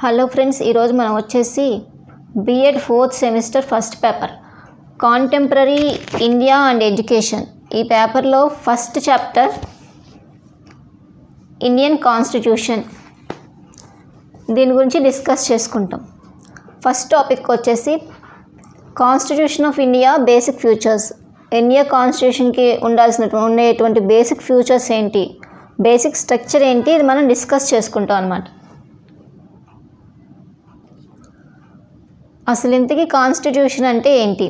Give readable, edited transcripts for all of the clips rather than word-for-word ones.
Hello friends, ఈరోజు మనం వచ్చేసి BEd 4th semester first paper contemporary India and education. ఈ పేపర్లో ఫస్ట్ చాప్టర్ ఇండియన్ కాన్స్టిట్యూషన్, దీని గురించి డిస్కస్ చేసుకుంటాం. ఫస్ట్ టాపిక్ వచ్చేసి constitution of India basic features. India కాన్స్టిట్యూషన్కి ఉండేటువంటి బేసిక్ ఫ్యూచర్స్ ఏంటి, బేసిక్ స్ట్రక్చర్ ఏంటి, ఇది మనం డిస్కస్ చేసుకుంటాం అన్నమాట. అసలు ఇంతకీ కాన్స్టిట్యూషన్ అంటే ఏంటి?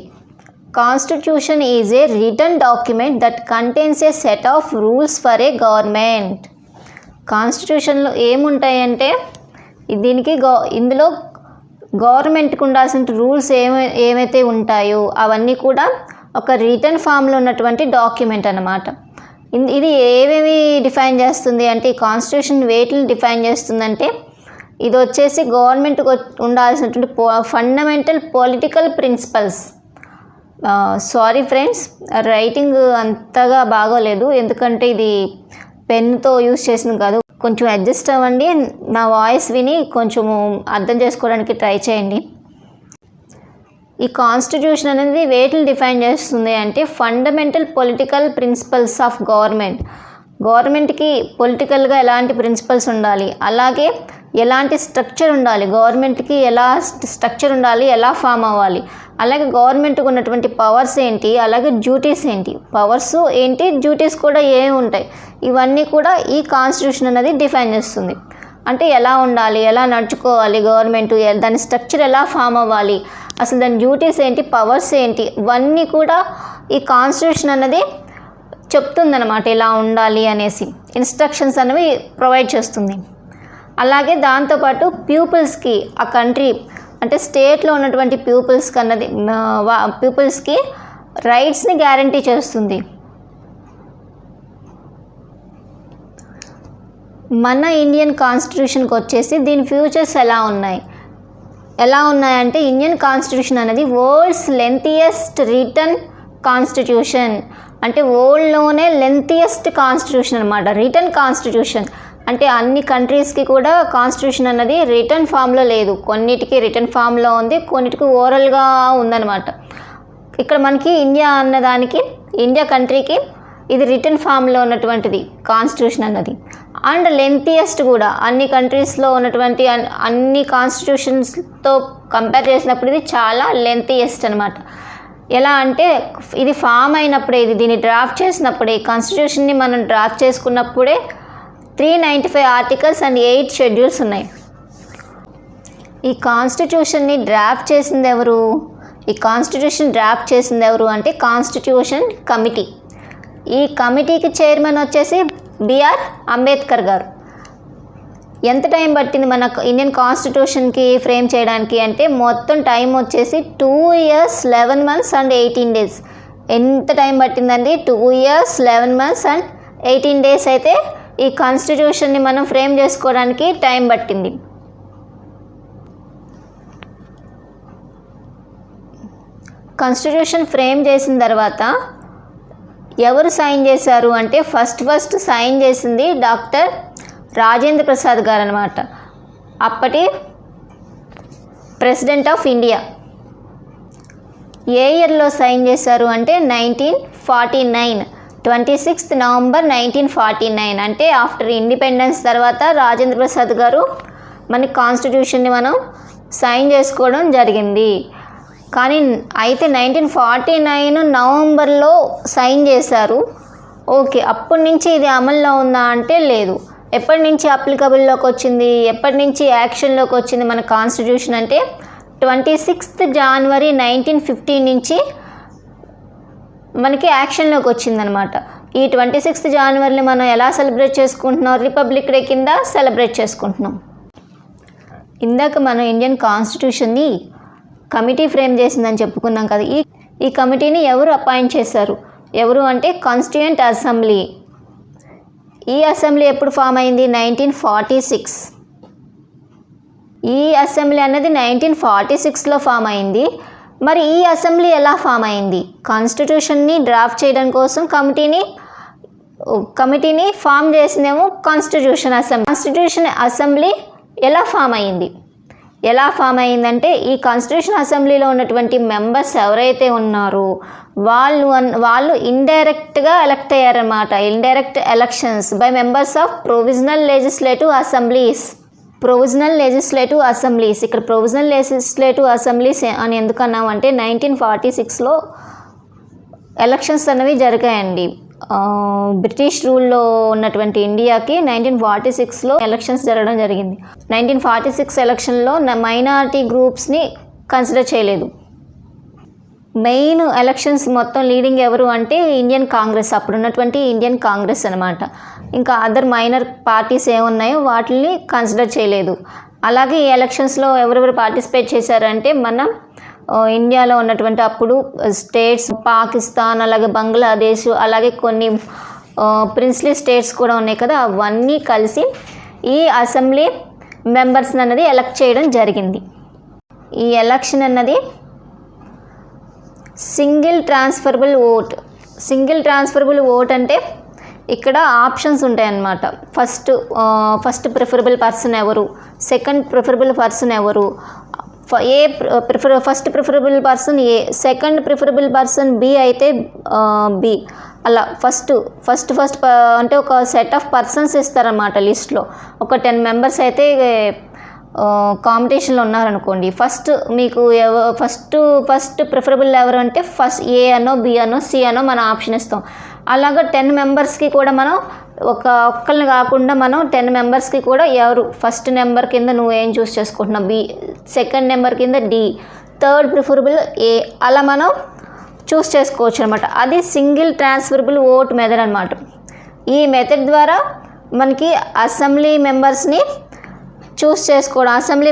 Constitution is a written document that contains a set of rules for a government. కాన్స్టిట్యూషన్లో ఏముంటాయంటే ఇందులో గవర్నమెంట్కి ఉండాల్సిన రూల్స్ ఏమైతే ఉంటాయో అవన్నీ కూడా ఒక రిటన్ ఫామ్లో ఉన్నటువంటి డాక్యుమెంట్ అన్నమాట. ఇది ఏమేమి డిఫైన్ చేస్తుంది అంటే, ఈ కాన్స్టిట్యూషన్ వేటిని డిఫైన్ చేస్తుందంటే, ఇది వచ్చేసి గవర్నమెంట్కి ఉండాల్సినటువంటి fundamental political principles. Sorry friends, writing అంతగా బాగోలేదు, ఎందుకంటే ఇది పెన్తో యూజ్ చేసింది కాదు. కొంచెం అడ్జస్ట్ అవ్వండి, నా వాయిస్ విని కొంచెము అర్థం చేసుకోవడానికి ట్రై చేయండి. ఈ కాన్స్టిట్యూషన్ అనేది వేటిని డిఫైన్ చేస్తుంది అంటే, ఫండమెంటల్ పొలిటికల్ ప్రిన్సిపల్స్ ఆఫ్ గవర్నమెంట్కి పొలిటికల్గా ఎలాంటి ప్రిన్సిపల్స్ ఉండాలి, అలాగే ఎలాంటి స్ట్రక్చర్ ఉండాలి, గవర్నమెంట్కి ఎలా స్ట్రక్చర్ ఉండాలి, ఎలా ఫామ్ అవ్వాలి, అలాగే గవర్నమెంట్కి ఉన్నటువంటి పవర్స్ ఏంటి, అలాగే డ్యూటీస్ ఏంటి, పవర్స్ ఏంటి, డ్యూటీస్ కూడా ఏమి ఉంటాయి, ఇవన్నీ కూడా ఈ కాన్స్టిట్యూషన్ అనేది డిఫైన్ చేస్తుంది. అంటే ఎలా ఉండాలి, ఎలా నడుచుకోవాలి గవర్నమెంట్, దాని స్ట్రక్చర్ ఎలా ఫామ్ అవ్వాలి, అసలు దాని డ్యూటీస్ ఏంటి, పవర్స్ ఏంటి, ఇవన్నీ కూడా ఈ కాన్స్టిట్యూషన్ అన్నది చెప్తుందన్నమాట. ఇలా ఉండాలి అనేసి ఇన్స్ట్రక్షన్స్ అనేవి ప్రొవైడ్ చేస్తుంది. అలాగే దాంతోపాటు పీపుల్స్కి, ఆ కంట్రీ అంటే స్టేట్లో ఉన్నటువంటి పీపుల్స్కి రైట్స్ని గ్యారంటీ చేస్తుంది. మన ఇండియన్ కాన్స్టిట్యూషన్కి వచ్చేసి దీని ఫ్యూచర్స్ ఎలా ఉన్నాయంటే, ఇండియన్ కాన్స్టిట్యూషన్ అనేది వరల్డ్స్ లెంతియెస్ట్ రిటన్ కాన్స్టిట్యూషన్. అంటే వరల్డ్లోనే లెంతియెస్ట్ కాన్స్టిట్యూషన్ అనమాట, రిటన్ కాన్స్టిట్యూషన్. అంటే అన్ని కంట్రీస్కి కూడా కాన్స్టిట్యూషన్ అన్నది రిటన్ ఫామ్లో లేదు, కొన్నిటికి రిటన్ ఫామ్లో ఉంది, కొన్నిటికి ఓరల్గా ఉందన్నమాట. ఇక్కడ మనకి ఇండియా కంట్రీకి ఇది రిటన్ ఫామ్లో ఉన్నటువంటిది కాన్స్టిట్యూషన్ అన్నది. అండ్ లెంతియెస్ట్ కూడా, అన్ని కంట్రీస్లో ఉన్నటువంటి అన్ని కాన్స్టిట్యూషన్స్తో కంపేర్ చేసినప్పుడు ఇది చాలా లెంతియెస్ట్ అనమాట. ఎలా అంటే, ఇది ఫామ్ అయినప్పుడే, దీన్ని డ్రాఫ్ట్ చేసినప్పుడే, కాన్స్టిట్యూషన్ని మనం డ్రాఫ్ట్ చేసుకున్నప్పుడే 395 ఆర్టికల్స్ అండ్ 8 షెడ్యూల్స్ ఉన్నాయి. ఈ కాన్స్టిట్యూషన్ని డ్రాఫ్ట్ చేసింది ఎవరు? ఈ కాన్స్టిట్యూషన్ డ్రాఫ్ట్ చేసింది ఎవరు అంటే, కాన్స్టిట్యూషన్ కమిటీ. ఈ కమిటీకి చైర్మన్ వచ్చేసి బిఆర్ అంబేద్కర్ గారు. ఎంత టైం పట్టింది మన ఇండియన్ కాన్స్టిట్యూషన్కి ఫ్రేమ్ చేయడానికి అంటే, మొత్తం టైం వచ్చేసి 2 years 11 months and 18 days. ఎంత టైం పట్టిందండి? 2 years 11 months and 18 days అయితే ఈ కాన్స్టిట్యూషన్ని మనం ఫ్రేమ్ చేసుకోవడానికి టైం పట్టింది. కాన్స్టిట్యూషన్ ఫ్రేమ్ చేసిన తర్వాత ఎవరు సైన్ చేశారు అంటే, ఫస్ట్ సైన్ చేసింది డాక్టర్ రాజేంద్ర ప్రసాద్ గారు అనమాట, అప్పటి ప్రెసిడెంట్ ఆఫ్ ఇండియా. ఏ ఇయర్లో సైన్ చేశారు అంటే 1949, 26th November 1949. అంటే ఆఫ్టర్ ఇండిపెండెన్స్ తర్వాత రాజేంద్ర ప్రసాద్ గారు మన కాన్స్టిట్యూషన్ని మనం సైన్ చేసుకోవడం జరిగింది. కానీ అయితే 1949 నవంబర్లో సైన్ చేశారు. ఓకే, అప్పటి నుంచి ఇది అమల్లో ఉందా అంటే లేదు. ఎప్పటి నుంచి అప్లికబుల్లోకి వచ్చింది, ఎప్పటి నుంచి యాక్షన్లోకి వచ్చింది మన కాన్స్టిట్యూషన్ అంటే, 26th January 1950 నుంచి మనకి యాక్షన్లోకి వచ్చిందనమాట. ఈ 26th January మనం ఎలా సెలబ్రేట్ చేసుకుంటున్నాం? రిపబ్లిక్ డే కింద సెలబ్రేట్ చేసుకుంటున్నాం. ఇందాక మనం ఇండియన్ కాన్స్టిట్యూషన్ని కమిటీ ఫ్రేమ్ చేసిందని చెప్పుకున్నాం కదా. ఈ కమిటీని ఎవరు అపాయింట్ చేశారు? ఎవరు అంటే కాన్స్టిట్యూయెంట్ అసెంబ్లీ. ఈ అసెంబ్లీ ఎప్పుడు ఫామ్ అయింది? 1946. ఈ అసెంబ్లీ అన్నది 1946లో ఫామ్ అయింది. మరి ఈ అసెంబ్లీ ఎలా ఫామ్ అయింది? కాన్స్టిట్యూషన్ని డ్రాఫ్ట్ చేయడం కోసం కమిటీని ఫామ్ చేసిందేమో కాన్స్టిట్యూషన్ అసెంబ్లీ ఎలా ఫామ్ అయింది? ఎలా ఫామ్ అయిందంటే ఈ కాన్స్టిట్యూషన్ అసెంబ్లీలో ఉన్నటువంటి మెంబర్స్ ఎవరైతే ఉన్నారో వాళ్ళు ఇండైరెక్ట్గా ఎలక్ట్ అయ్యారన్నమాట. Indirect elections by members of provisional legislative assemblies. ఇక్కడ ప్రొవిజనల్ లెజిస్లేటివ్ అసెంబ్లీస్ అని ఎందుకు అన్నామంటే 1946లో ఎలక్షన్స్ అనేవి జరిగాయండి. బ్రిటిష్ రూల్లో ఉన్నటువంటి ఇండియాకి 1946లో ఎలక్షన్స్ జరగడం జరిగింది. 1946 ఎలక్షన్లో మైనారిటీ గ్రూప్స్ని కన్సిడర్ చేయలేదు. మెయిన్ ఎలక్షన్స్ మొత్తం లీడింగ్ ఎవరు అంటే ఇండియన్ కాంగ్రెస్, అప్పుడు ఉన్నటువంటి ఇండియన్ కాంగ్రెస్ అనమాట. ఇంకా అదర్ మైనర్ పార్టీస్ ఏమున్నాయో వాటిని కన్సిడర్ చేయలేదు. అలాగే ఈ ఎలక్షన్స్లో ఎవరెవరు పార్టిసిపేట్ చేశారంటే మన ఇండియాలో ఉన్నటువంటి అప్పుడు స్టేట్స్ పాకిస్తాన్, అలాగే బంగ్లాదేశ్, అలాగే కొన్ని ప్రిన్స్లీ స్టేట్స్ కూడా ఉన్నాయి కదా, అవన్నీ కలిసి ఈ అసెంబ్లీ మెంబర్స్ అన్నది ఎలక్ట్ చేయడం జరిగింది. ఈ ఎలక్షన్ అన్నది సింగిల్ ట్రాన్స్ఫరబుల్ ఓట్ అంటే ఇక్కడ ఆప్షన్స్ ఉంటాయన్నమాట. ఫస్ట్ ప్రిఫరబుల్ పర్సన్ ఎవరు, సెకండ్ ప్రిఫరబుల్ పర్సన్ ఎవరు, ఫస్ట్ ప్రిఫరబుల్ పర్సన్ ఏ, సెకండ్ ప్రిఫరబుల్ పర్సన్ బి అయితే బి, అలా ఫస్ట్ అంటే ఒక సెట్ ఆఫ్ పర్సన్స్ ఇస్తారన్నమాట లిస్ట్లో. ఒక 10 మెంబర్స్ అయితే కాంపిటీషన్లో ఉన్నారనుకోండి, మీకు ఫస్ట్ ప్రిఫరబుల్ ఎవరు అంటే ఫస్ట్ ఏ అనో బి అనో సి అనో మనం ఆప్షన్ ఇస్తాం. అలాగా 10 మెంబర్స్కి కూడా మనం ఒక్కరిని కాకుండా మనం 10 మెంబర్స్కి కూడా ఎవరు ఫస్ట్ నెంబర్ కింద నువ్వు ఏం చూస్ చేసుకుంటున్నావు బి, సెకండ్ నెంబర్ కింద డి, థర్డ్ ప్రిఫరబుల్ ఏ, అలా మనం చూస్ చేసుకోవచ్చు అనమాట. అది సింగిల్ ట్రాన్స్ఫరబుల్ ఓట్ మెథడ్ అనమాట. ఈ మెథడ్ ద్వారా మనకి అసెంబ్లీ మెంబర్స్ని చూస్ చేసుకోవడం, అసెంబ్లీ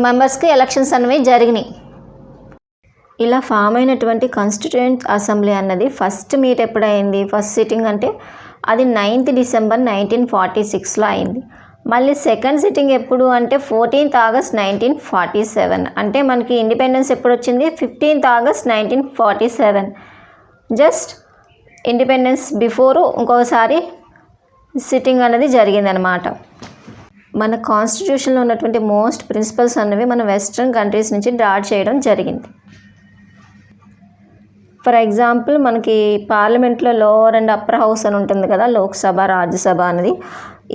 మెంబర్స్కి ఎలక్షన్స్ అనేవి జరిగినాయి. ఇలా ఫామ్ అయినటువంటి కాన్స్టిట్యూయెంట్ అసెంబ్లీ అన్నది ఫస్ట్ మీట్ ఎప్పుడైంది, ఫస్ట్ సిట్టింగ్ అంటే అది 9th December 1946లో అయింది. మళ్ళీ సెకండ్ సిట్టింగ్ ఎప్పుడు అంటే 14th August 1947. అంటే మనకి ఇండిపెండెన్స్ ఎప్పుడు వచ్చింది, 15th August 1947. Just independence before ఇంకోసారి సిట్టింగ్ అనేది జరిగిందనమాట. మన కాన్స్టిట్యూషన్లో ఉన్నటువంటి మోస్ట్ ప్రిన్సిపల్స్ అనేవి మన వెస్ట్రన్ కంట్రీస్ నుంచి డ్రా చేయడం జరిగింది. ఫర్ ఎగ్జాంపుల్ మనకి పార్లమెంట్లో లోవర్ అండ్ అప్పర్ హౌస్ అని ఉంటుంది కదా, లోక్సభ, రాజ్యసభ అనేది.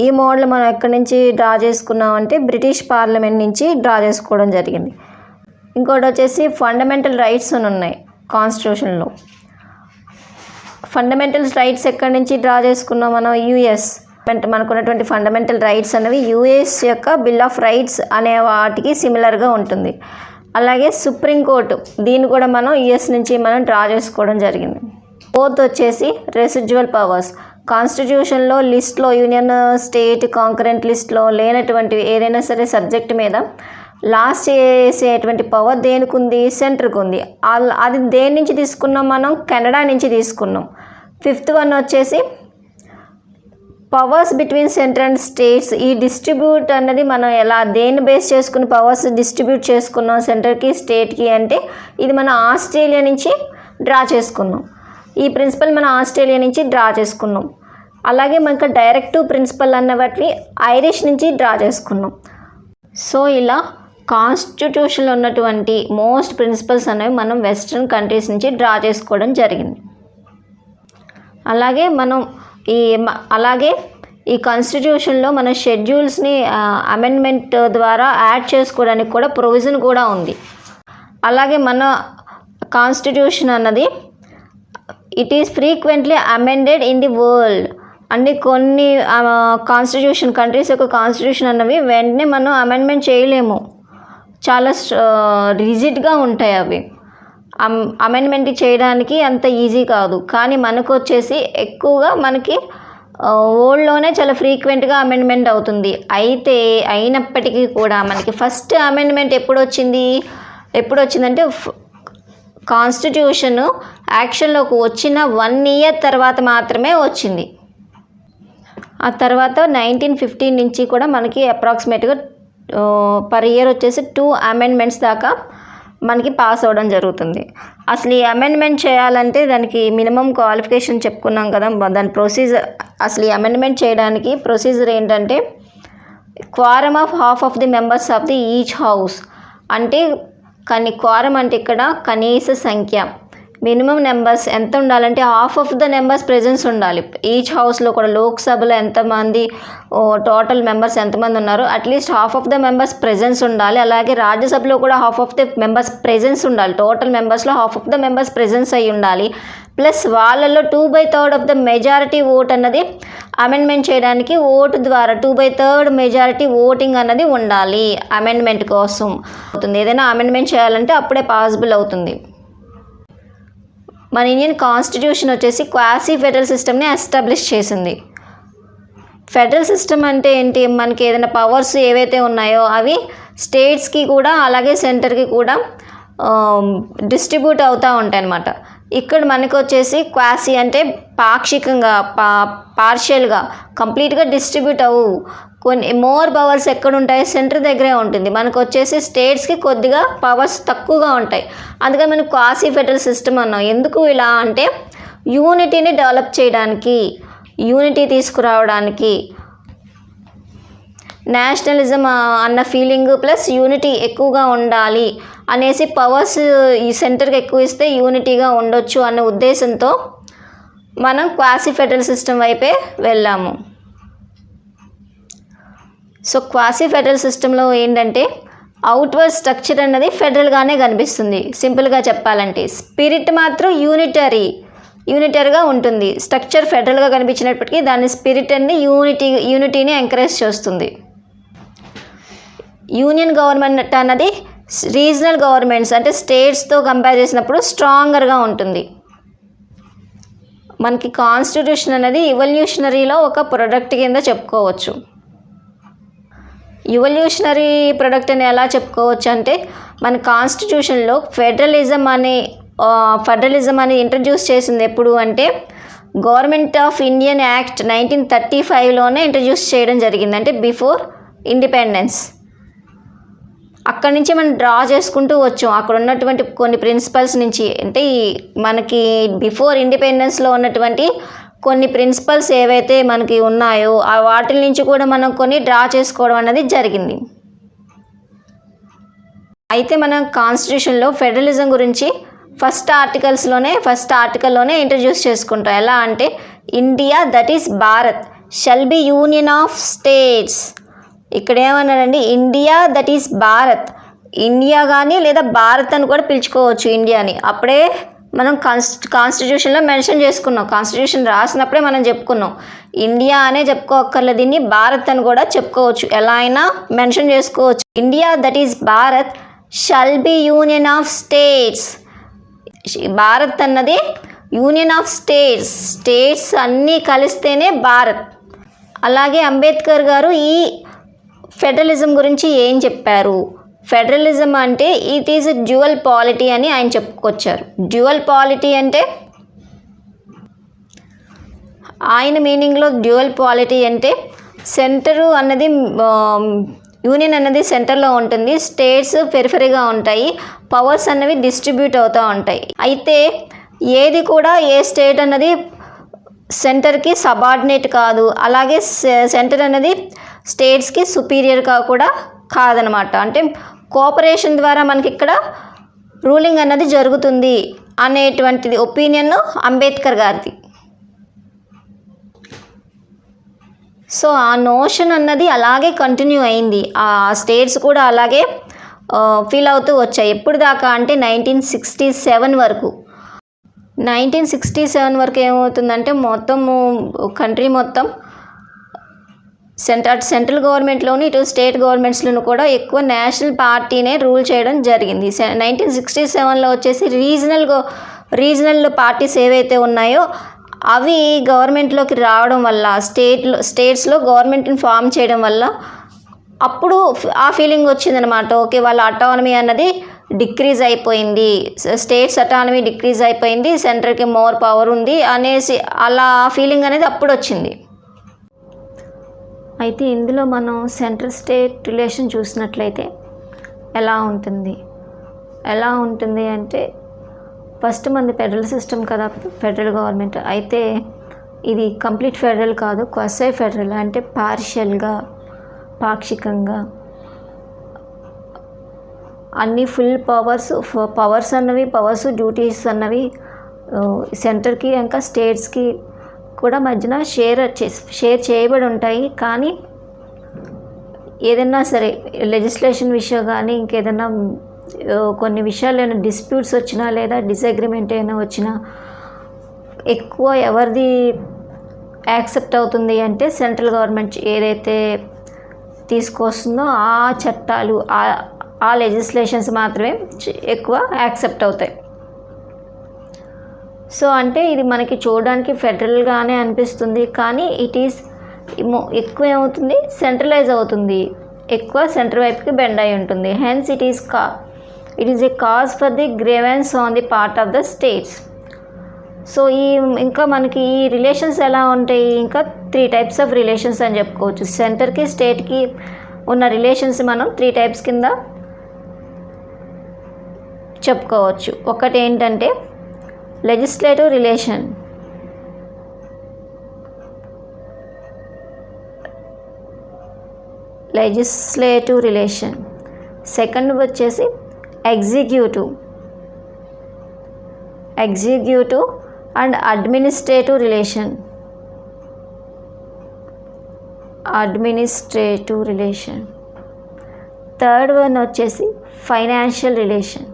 ఈ మోడల్ మనం ఎక్కడి నుంచి డ్రా చేసుకున్నామంటే బ్రిటిష్ పార్లమెంట్ నుంచి డ్రా చేసుకోవడం జరిగింది. ఇంకోటి వచ్చేసి ఫండమెంటల్ రైట్స్ అని ఉన్నాయి కాన్స్టిట్యూషన్లో. ఫండమెంటల్ రైట్స్ ఎక్కడి నుంచి డ్రా చేసుకున్నాం మనం, యుఎస్. మనకున్నటువంటి ఫండమెంటల్ రైట్స్ అనేవి యుఎస్ యొక్క బిల్ ఆఫ్ రైట్స్ అనే వాటికి సిమిలర్గా ఉంటుంది. అలాగే సుప్రీంకోర్టు, దీన్ని కూడా మనం యుఎస్ నుంచి మనం డ్రా చేసుకోవడం జరిగింది. ఫోర్త్ వచ్చేసి రెసిడ్యువల్ పవర్స్. కాన్స్టిట్యూషన్లో లిస్ట్లో యూనియన్, స్టేట్, కాంకరెంట్ లిస్ట్లో లేనటువంటివి ఏదైనా సరే సబ్జెక్ట్ మీద లాస్ట్ చేసేటువంటి పవర్ దేనికి ఉంది, సెంటర్కి ఉంది. అది దేని నుంచి తీసుకున్నాం మనం, కెనడా నుంచి తీసుకున్నాం. 5th వన్ వచ్చేసి powers between centre and states. ఈ డిస్ట్రిబ్యూట్ అన్నది మనం దేన్ని బేస్ చేసుకుని పవర్స్ డిస్ట్రిబ్యూట్ చేసుకున్నాం సెంటర్కి, స్టేట్కి అంటే ఇది మన ఆస్ట్రేలియా నుంచి డ్రా చేసుకున్నాం. ఈ ప్రిన్సిపల్ మన ఆస్ట్రేలియా నుంచి డ్రా చేసుకున్నాం. అలాగే మనకు డైరెక్టివ్ ప్రిన్సిపల్ అన్న వాటిని ఐరిష్ నుంచి డ్రా చేసుకున్నాం. సో ఇలా కాన్స్టిట్యూషన్లో ఉన్నటువంటి మోస్ట్ ప్రిన్సిపల్స్ అనేవి మనం వెస్ట్రన్ కంట్రీస్ నుంచి డ్రా చేసుకోవడం జరిగింది. అలాగే ఈ కాన్స్టిట్యూషన్లో మన షెడ్యూల్స్ని అమెండ్మెంట్ ద్వారా యాడ్ చేసుకోవడానికి కూడా ప్రొవిజన్ కూడా ఉంది. అలాగే మన కాన్స్టిట్యూషన్ అన్నది it is frequently amended in the world. అంటే కొన్ని కంట్రీస్ యొక్క కాన్స్టిట్యూషన్ అన్నవి వెంటనే మనం అమెండ్మెంట్ చేయలేము, చాలా రిజిడ్గా ఉంటాయి అవి. అమెండ్మెంట్ చేయడానికి అంత ఈజీ కాదు. కానీ మనకు వచ్చేసి ఎక్కువగా మనకి ఓల్డ్లోనే చాలా ఫ్రీక్వెంట్గా అమెండ్మెంట్ అవుతుంది. అయినప్పటికీ కూడా మనకి ఫస్ట్ అమెండ్మెంట్ ఎప్పుడు వచ్చిందంటే కాన్స్టిట్యూషన్ యాక్షన్లోకి వచ్చిన 1 year తర్వాత మాత్రమే వచ్చింది. ఆ తర్వాత 1915 నుంచి కూడా మనకి అప్రాక్సిమేట్గా పర్ ఇయర్ వచ్చేసి 2 amendments దాకా మనకి పాస్ అవ్వడం జరుగుతుంది. అసలు ఈ అమెండ్మెంట్ చేయాలంటే దానికి మినిమం క్వాలిఫికేషన్ చెప్పుకున్నాం కదా, దాని ప్రొసీజర్. అసలు ఈ అమెండ్మెంట్ చేయడానికి ప్రొసీజర్ ఏంటంటే quorum of half of the members of the each house అంటే క్వారమ్ అంటే ఇక్కడ కనీస సంఖ్య. మినిమం నెంబర్స్ ఎంత ఉండాలంటే half of the numbers presence ఉండాలి. ఈచ్ హౌస్లో కూడా లోక్సభలో ఎంతమంది టోటల్ మెంబర్స్ ఎంతమంది ఉన్నారో at least half of the members presence ఉండాలి. అలాగే రాజ్యసభలో కూడా half of the members presence ఉండాలి. టోటల్ మెంబర్స్లో half of the members presence అయి ఉండాలి. ప్లస్ వాళ్ళల్లో 2/3 ఆఫ్ ద మెజారిటీ ఓట్ అన్నది అమెండ్మెంట్ చేయడానికి ఓటు ద్వారా 2/3 మెజారిటీ ఓటింగ్ అన్నది ఉండాలి అమెండ్మెంట్ కోసం అవుతుంది. ఏదైనా అమెండ్మెంట్ చేయాలంటే అప్పుడే పాసిబుల్ అవుతుంది. మన ఇండియన్ కాన్స్టిట్యూషన్ వచ్చేసి క్వాసీ ఫెడరల్ సిస్టమ్ని ఎస్టాబ్లిష్ చేసింది. ఫెడరల్ సిస్టమ్ అంటే ఏంటి, మనకి ఏదైనా పవర్స్ ఏవైతే ఉన్నాయో అవి స్టేట్స్కి కూడా అలాగే సెంటర్కి కూడా డిస్ట్రిబ్యూట్ అవుతూ ఉంటాయి అన్నమాట. ఇక్కడ మనకు వచ్చేసి క్వాసీ అంటే పాక్షికంగా పార్షియల్గా కంప్లీట్గా డిస్ట్రిబ్యూట్ అవ్వు. కొన్ని మోర్ పవర్స్ ఎక్కడ ఉంటాయి, సెంటర్ దగ్గరే ఉంటుంది. మనకు వచ్చేసి స్టేట్స్కి కొద్దిగా పవర్స్ తక్కువగా ఉంటాయి. అందుకని మనం క్వాసీ ఫెడరల్ సిస్టమ్ అన్నాం. ఎందుకు ఇలా అంటే యూనిటీని డెవలప్ చేయడానికి, యూనిటీ తీసుకురావడానికి, నేషనలిజం అన్న ఫీలింగ్ ప్లస్ యూనిటీ ఎక్కువగా ఉండాలి అనేసి పవర్స్ ఈ సెంటర్కి ఎక్కువ ఇస్తే యూనిటీగా ఉండొచ్చు అనే ఉద్దేశంతో మనం క్వాసీ ఫెడరల్ సిస్టమ్ వైపే వెళ్ళాము. సో క్వాసీ ఫెడరల్ సిస్టంలో ఏంటంటే అవుట్వర్డ్ స్ట్రక్చర్ అన్నది ఫెడరల్గానే కనిపిస్తుంది. సింపుల్గా చెప్పాలంటే స్పిరిట్ మాత్రం యూనిటరీగా ఉంటుంది. స్ట్రక్చర్ ఫెడరల్గా కనిపించినప్పటికీ దాని స్పిరిట్ అన్ని యూనిటీని ఎంకరేజ్ చేస్తుంది. యూనియన్ గవర్నమెంట్ అన్నది రీజనల్ గవర్నమెంట్స్ అంటే స్టేట్స్తో కంపేర్ చేసినప్పుడు స్ట్రాంగర్గా ఉంటుంది. మనకి కాన్స్టిట్యూషన్ అనేది ఇవల్యూషనరీలో ఒక ప్రొడక్ట్ కింద చెప్పుకోవచ్చు. ఇవల్యూషనరీ ప్రొడక్ట్ అని ఎలా చెప్పుకోవచ్చు అంటే మన కాన్స్టిట్యూషన్లో ఫెడరలిజం అని ఇంట్రడ్యూస్ చేసింది ఎప్పుడు అంటే గవర్నమెంట్ ఆఫ్ ఇండియన్ యాక్ట్ 1935లోనే ఇంట్రడ్యూస్ చేయడం జరిగింది. అంటే బిఫోర్ ఇండిపెండెన్స్. అక్కడి నుంచి మనం డ్రా చేసుకుంటూ వచ్చాం. అక్కడ ఉన్నటువంటి కొన్ని ప్రిన్సిపల్స్ నుంచి అంటే మనకి బిఫోర్ ఇండిపెండెన్స్లో ఉన్నటువంటి కొన్ని ప్రిన్సిపల్స్ ఏవైతే మనకి ఉన్నాయో ఆ వాటి నుంచి కూడా మనం కొన్ని డ్రా చేసుకోవడం అనేది జరిగింది. అయితే మనం కాన్స్టిట్యూషన్లో ఫెడరలిజం గురించి ఫస్ట్ ఆర్టికల్లోనే ఇంట్రడ్యూస్ చేసుకుంటాం. ఎలా అంటే India that is Bharat shall be union of states. ఇక్కడ ఏమన్నారండి, India that is Bharat. India కానీ లేదా భారత్ అని కూడా పిలుచుకోవచ్చు ఇండియాని. అప్పుడే మనం కాన్స్టిట్యూషన్లో మెన్షన్ చేసుకున్నాం. కాన్స్టిట్యూషన్ రాసినప్పుడే మనం చెప్పుకున్నాం ఇండియా అనే చెప్పుకోక్కర్లేదు, దీన్ని భారత్ అని కూడా చెప్పుకోవచ్చు. ఎలా అయినా మెన్షన్ చేసుకోవచ్చు. India that is Bharat shall be union of states. Bharat అన్నది యూనియన్ ఆఫ్ స్టేట్స్ అన్నీ కలిస్తేనే భారత్. అలాగే అంబేద్కర్ గారు ఈ ఫెడరలిజం గురించి ఏం చెప్పారు, ఫెడరలిజం అంటే ఇట్ ఈజ్ డ్యూయల్ పాలిటీ అని ఆయన చెప్పుకొచ్చారు. డ్యూయల్ పాలిటీ అంటే ఆయన మీనింగ్లో డ్యూయల్ పాలిటీ అంటే సెంటరు అన్నది యూనియన్ అన్నది సెంటర్లో ఉంటుంది, స్టేట్స్ పెరిఫెరీగా ఉంటాయి, పవర్స్ అన్నవి డిస్ట్రిబ్యూట్ అవుతూ ఉంటాయి. అయితే ఏది కూడా ఏ స్టేట్ అన్నది సెంటర్కి సబార్డినేట్ కాదు, అలాగే సెంటర్ అనేది స్టేట్స్కి సుపీరియర్గా కూడా కాదనమాట. అంటే కోఆపరేషన్ ద్వారా మనకి ఇక్కడ రూలింగ్ అన్నది జరుగుతుంది అనేటువంటిది ఒపీనియన్ అంబేద్కర్ గారిది. సో ఆ నోషన్ అన్నది అలాగే కంటిన్యూ అయింది. ఆ స్టేట్స్ కూడా అలాగే ఫీల్ అవుతూ వచ్చాయి. ఎప్పుడు దాకా అంటే 1967 వరకు. 1967 వరకు ఏమవుతుందంటే మొత్తము కంట్రీ మొత్తం సెంట్రల్ గవర్నమెంట్లోని ఇటు స్టేట్ గవర్నమెంట్స్లోనూ కూడా ఎక్కువ నేషనల్ పార్టీనే రూల్ చేయడం జరిగింది. 1967లో వచ్చేసి రీజనల్ పార్టీస్ ఏవైతే ఉన్నాయో అవి గవర్నమెంట్లోకి రావడం వల్ల స్టేట్స్లో గవర్నమెంట్ని ఫామ్ చేయడం వల్ల అప్పుడు ఆ ఫీలింగ్ వచ్చిందనమాట. ఓకే, వాళ్ళ అటానమీ అన్నది డిక్రీజ్ అయిపోయింది, స్టేట్స్ అటానమీ డిక్రీజ్ అయిపోయింది, సెంటర్కి మోర్ పవర్ ఉంది అనేసి అలా ఫీలింగ్ అనేది అప్పుడు వచ్చింది. అయితే ఇందులో మనం సెంట్రల్ స్టేట్ రిలేషన్ చూసినట్లయితే ఎలా ఉంటుంది అంటే ఫస్ట్ మనది ఫెడరల్ సిస్టమ్ కదా, ఫెడరల్ గవర్నమెంట్. అయితే ఇది కంప్లీట్ ఫెడరల్ కాదు, క్వసై ఫెడరల్ అంటే పార్షియల్గా పాక్షికంగా, అన్ని ఫుల్ పవర్స్ అన్నవి డ్యూటీస్ అన్నవి సెంటర్కి ఇంకా స్టేట్స్కి కూడా మధ్యన షేర్ చేయబడి ఉంటాయి. కానీ ఏదైనా సరే లెజిస్లేషన్ విషయం కానీ ఇంకేదైనా కొన్ని విషయాలు ఏమైనా డిస్ప్యూట్స్ వచ్చినా లేదా డిసగ్రిమెంట్ అయినా వచ్చినా ఎక్కువ ఎవరిది యాక్సెప్ట్ అవుతుంది అంటే సెంట్రల్ గవర్నమెంట్ ఏదైతే తీసుకొస్తుందో ఆ చట్టాలు ఆ లెజిస్లేషన్స్ మాత్రమే ఎక్కువ యాక్సెప్ట్ అవుతాయి. సో అంటే ఇది మనకి చూడడానికి ఫెడరల్గానే అనిపిస్తుంది, కానీ ఇట్ ఈస్ ఎక్కువ ఏమవుతుంది, సెంట్రలైజ్ అవుతుంది, ఎక్కువ సెంటర్ వైపుకి బెండ్ అయి ఉంటుంది. Hence it is a cause for the grievance on the part of the states. So ఇంకా మనకి ఈ రిలేషన్స్ ఎలా ఉంటాయి, ఇంకా 3 టైప్స్ ఆఫ్ రిలేషన్స్ అని చెప్పుకోవచ్చు. సెంటర్కి స్టేట్కి ఉన్న రిలేషన్స్ మనం 3 టైప్స్ కింద చెప్పుకోవచ్చు. ఒకటి ఏంటంటే లెజిస్లేటివ్ రిలేషన్, సెకండ్ వచ్చేసి executive and administrative relation, third one వచ్చేసి financial relation.